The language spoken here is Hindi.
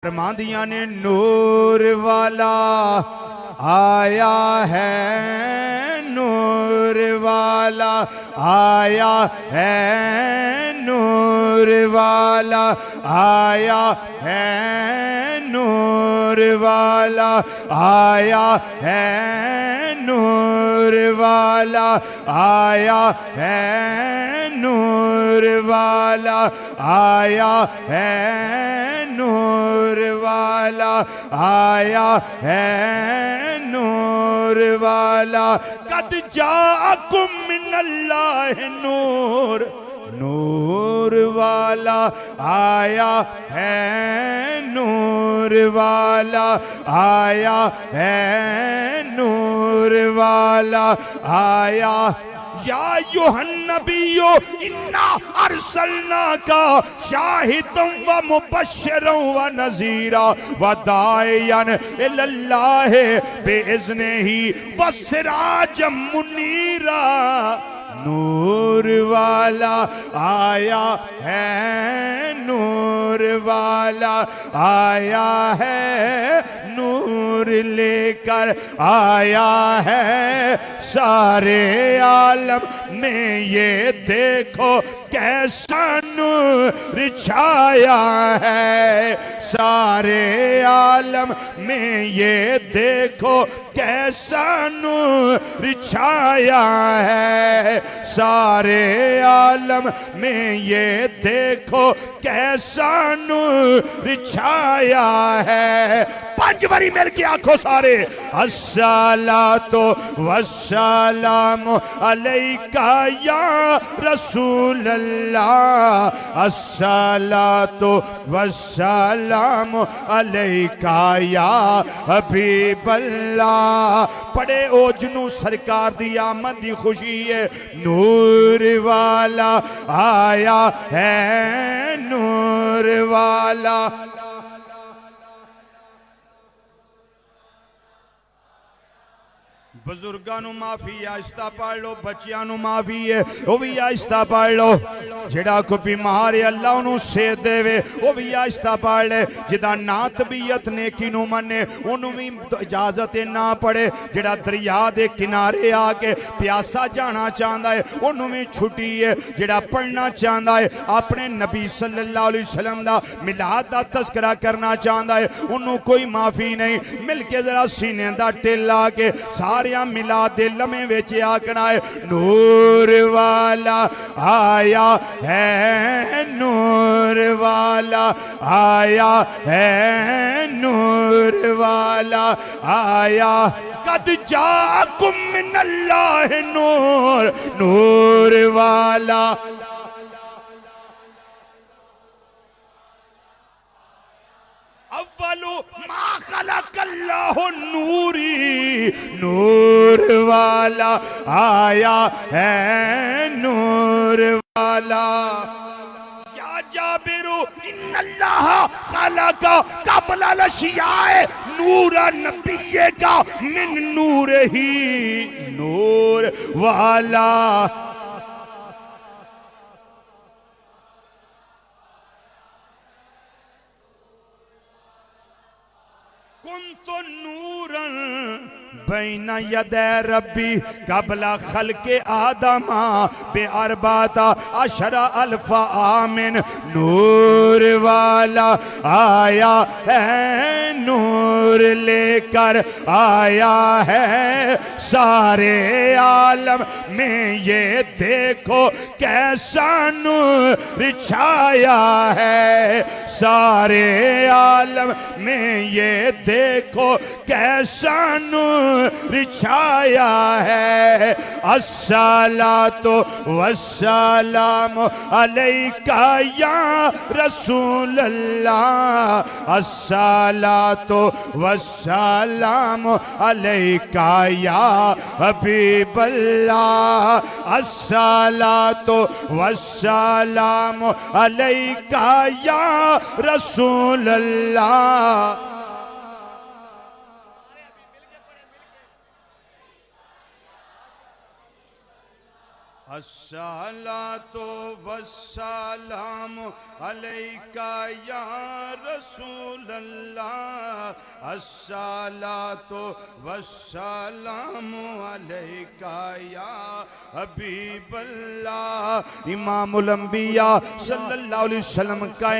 फरमादियां ने नूर वाला आया है, नूर वाला आया है, नूर वाला आया है, नूर वाला आया है, नूर वाला आया है, नूर वाला आया है, नूर वाला आया है, नूर वाला कद जाअकुम मिनल्लाहि नूर, नूर वाला आया है, नूर वाला आया है, नूर वाला आया। या युहन्नबियो इन्ना अरसलना का शाहिदम व मुबश्शिरम व नज़ीरा व दाइयन इल्लल्लाह बिइज़्निही व सिराजम मुनीरा। नूर वाला आया है, नूर वाला आया है, नूर लेकर आया है सारे आलम में। ये देखो कैसा नूर छाया है सारे आलम में, ये देखो कैसा नूर छाया है सारे आलम में, ये देखो कैसा नूर छाया है। पांच बारी मिल के आंखों सारे अस्सलातो वस्सलामु अलैका या रसूल अल्लाह, अस्सलातो वस्सलामु अलैका या हबीब अल्लाह। पढ़े ओजनू सरकार दी आमद दी खुशी है। नूर वाला आया है, नूर वाला। बुजुर्गों माफी आहिस्ता पढ़ लो, बच्चियां माफी है वो भी आहिस्ता पढ़ लो। जेड़ा कोई बीमार है अल्लाह उन्होंने सेहत देवे वो भी आहिस्ता पढ़ ले। जिदा ना तबीयत नेकी नू मने उन्होंने भी इजाजत ना पड़े। जेड़ा दरिया दे किनारे आके प्यासा जाना चाहता है उन्होंने भी छुट्टी है। जेड़ा पढ़ना चाहता है अपने नबी सल्लल्लाहु अलैहि वसल्लम दा मिलाद दा तस्करा करना चाहता है उन्होंने कोई माफी नहीं। मिल के जरा सीने दा टिल ला के सारे मिलाद दे लम्हे विच आखना है नूर वाला आया है, नूर वाला आया है, नूर वाला आया। कद जाअकुम मिनल्लाहि नूर, नूर वाला। अव्वलु मा खलक़ल्लाहु नूरी, नूर वाला आया है, नूर वाला। या जाबिरु इन्नल्लाह खलक़ा क़ब्ला अल-अशियाए नूरा नबिय्ये का मिन नूरिही, नूर वाला। कुन्तु नूरन बैना यदे रब्बी कबला खल्के आदमा बे अरबाता अशरा अल्फा आमिन। नूर वाला आया है, नूर लेकर आया है सारे आलम में। ये देखो कैसा नूर छाया है सारे आलम में। ये देखो कैसा नूर छाया है। अस्सलातो वस्सलामु अलैका या रसूल अल्लाह, अस्सलातो वस्सलामु अलैका या हबीब अल्लाह, अस्सलातो वस्सलामु अलैका या रसूल अल्लाह। अस्सलातु वस्सलामु अलैका या रसूल अल्लाह अस्सलातु वस्सलामु अलैका या हबीब अल्लाह। इमामुल अंबिया सल्लल्लाहु अलैहि वसल्लम का